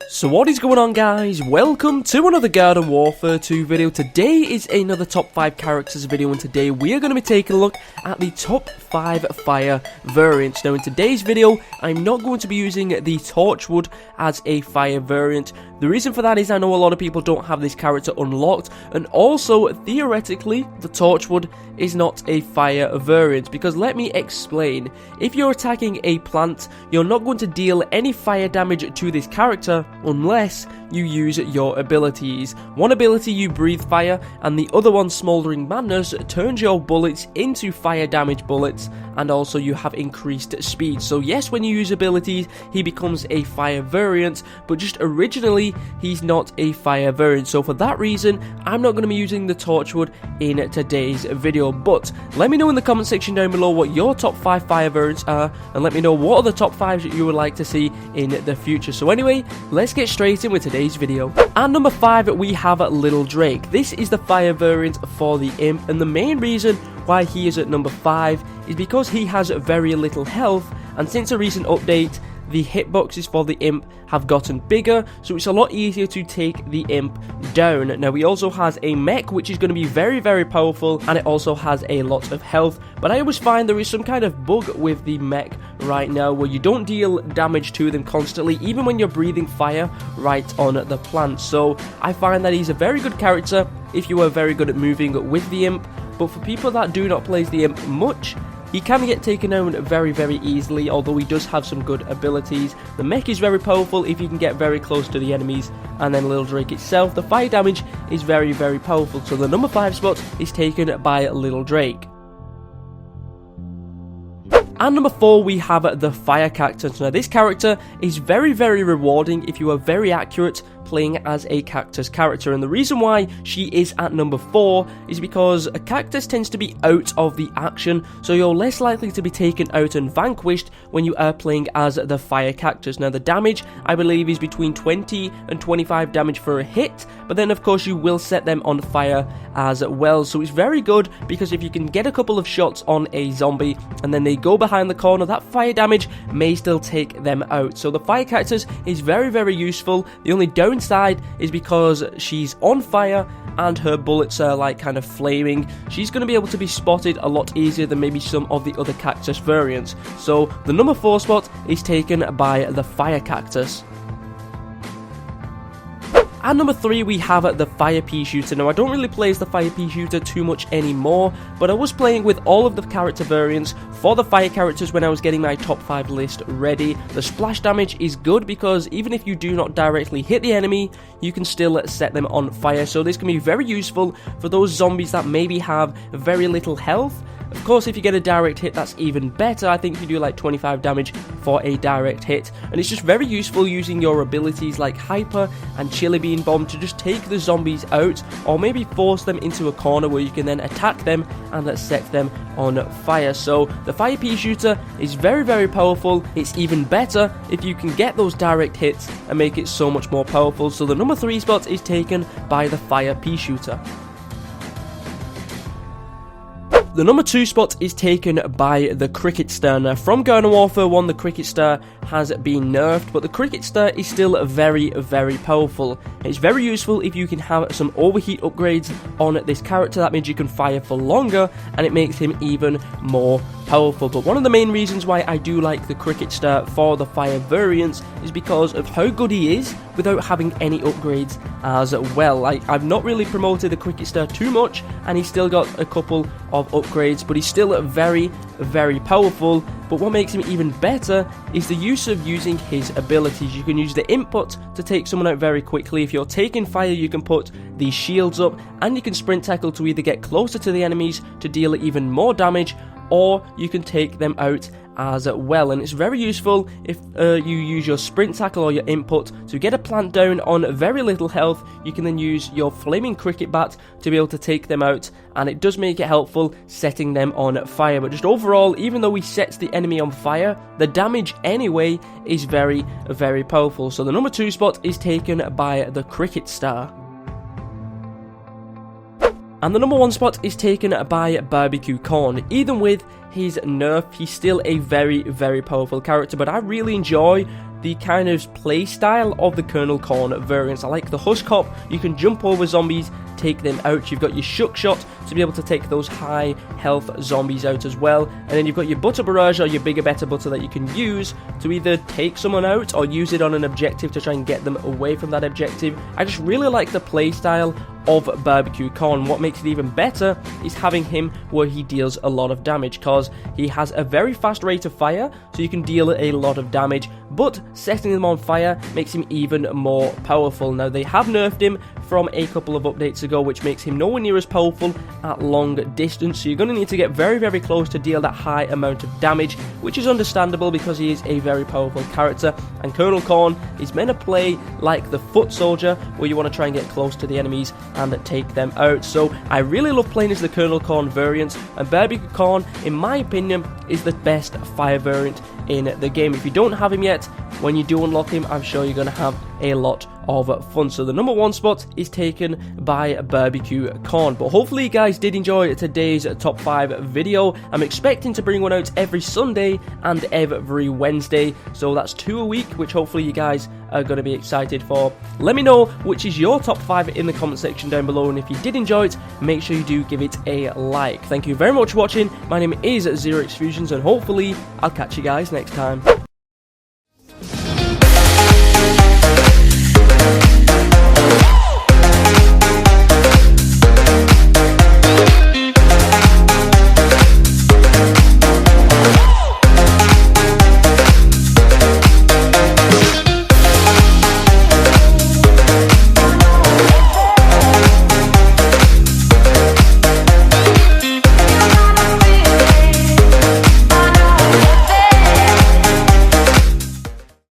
So what is going on, guys? Welcome to another Garden Warfare 2 video. Today is another top 5 characters video, and today we are going to be taking a look at the top 5 fire variants. Now in today's video, I'm not going to be using the Torchwood as a fire variant. The reason for that is I know a lot of people don't have this character unlocked, and also theoretically the Torchwood is not a fire variant, because let me explain. If you're attacking a plant, you're not going to deal any fire damage to this character unless you use your abilities. One ability, you breathe fire, and the other one, Smoldering Madness, turns your bullets into fire damage bullets, and also you have increased speed. So yes, when you use abilities, he becomes a fire variant, but just originally, he's not a fire variant. So for that reason, I'm not going to be using the Torchwood in today's video. But let me know in the comment section down below what your top 5 fire variants are, and let me know what are the top 5s that you would like to see in the future. So anyway, let's get straight in with today's video. At number 5, we have Little Drake. This is the fire variant for the Imp, and the main reason why he is at number 5 is because he has very little health, and since a recent update, the hitboxes for the Imp have gotten bigger, so it's a lot easier to take the Imp down. Now he also has a mech, which is going to be very powerful, and it also has a lot of health, but I always find there is some kind of bug with the mech right now where you don't deal damage to them constantly, even when you're breathing fire right on the plant. So I find that he's a very good character if you are very good at moving with the Imp, but for people that do not play the Imp much, he can get taken down very easily, although he does have some good abilities. The mech is very powerful if you can get very close to the enemies, and then Little Drake itself, the fire damage is very powerful. So the number 5 spot is taken by Little Drake. At number 4, we have the Fire Cactus. Now this character is very rewarding if you are very accurate playing as a Cactus character, and the reason why she is at number 4 is because a Cactus tends to be out of the action, so you're less likely to be taken out and vanquished when you are playing as the Fire Cactus. Now the damage, I believe, is between 20 and 25 damage for a hit, but then of course you will set them on fire as well, so it's very good because if you can get a couple of shots on a zombie and then they go behind the corner, that fire damage may still take them out. So the Fire Cactus is very useful. The only downside is because she's on fire and her bullets are like kind of flaming, she's going to be able to be spotted a lot easier than maybe some of the other Cactus variants. So the number 4 spot is taken by the Fire Cactus. At number 3, we have the Fire Peashooter. Now I don't really play as the Fire Peashooter too much anymore, but I was playing with all of the character variants for the fire characters when I was getting my top 5 list ready. The splash damage is good because even if you do not directly hit the enemy, you can still set them on fire, so this can be very useful for those zombies that maybe have very little health. Of course, if you get a direct hit, that's even better. I think you do like 25 damage for a direct hit, and it's just very useful using your abilities like Hyper and Chili Bean Bomb to just take the zombies out, or maybe force them into a corner where you can then attack them and set them on fire. So the Fire Peashooter is very powerful. It's even better if you can get those direct hits and make it so much more powerful. So the number 3 spot is taken by the Fire Peashooter. The number 2 spot is taken by the Cricket Star. Now from Garden Warfare 1, the Cricket Star has been nerfed, but the Cricket Star is still very powerful. It's very useful if you can have some overheat upgrades on this character. That means you can fire for longer, and it makes him even more powerful. But one of the main reasons why I do like the Cricket Star for the fire variants is because of how good he is without having any upgrades as well. I've not really promoted the Cricket Star too much, and he's still got a couple of upgrades, but he's still very powerful. But what makes him even better is the use of using his abilities. You can use the input to take someone out very quickly. If you're taking fire, you can put these shields up, and you can sprint tackle to either get closer to the enemies to deal even more damage, or you can take them out as well. And it's very useful if you use your sprint tackle or your input to get a plant down on very little health. You can then use your flaming cricket bat to be able to take them out, and it does make it helpful setting them on fire. But just overall, even though he sets the enemy on fire, the damage anyway is very powerful. So the number 2 spot is taken by the Cricket Star. And the number 1 spot is taken by Barbecue Corn. Even with his nerf, he's still a very powerful character, but I really enjoy the kind of play style of the Colonel Corn variants. I like the Hush Cop. You can jump over zombies, take them out. You've got your Shook Shot to be able to take those high health zombies out as well. And then you've got your Butter Barrage, or your bigger, better butter, that you can use to either take someone out or use it on an objective to try and get them away from that objective. I just really like the play style of Barbecue Corn. What makes it even better is having him where he deals a lot of damage, because he has a very fast rate of fire, so you can deal a lot of damage, but setting him on fire makes him even more powerful. Now, they have nerfed him from a couple of updates ago, which makes him nowhere near as powerful at long distance, so you're going to need to get very, very close to deal that high amount of damage, which is understandable because he is a very powerful character. And Colonel Corn is meant to play like the Foot Soldier, where you want to try and get close to the enemies and take them out. So I really love playing as the Colonel Corn variant, and Barbecue Corn, in my opinion, is the best fire variant in the game. If you don't have him yet, when you do unlock him, I'm sure you're going to have a lot of fun. So the number 1 spot is taken by Barbecue Corn. But hopefully you guys did enjoy today's top 5 video. I'm expecting to bring one out every Sunday and every Wednesday, so that's 2 a week, which hopefully you guys are going to be excited for. Let me know which is your top 5 in the comment section down below, and if you did enjoy it, make sure you do give it a like. Thank you very much for watching. My name is ZEROxFUSIONZ, and hopefully I'll catch you guys next time.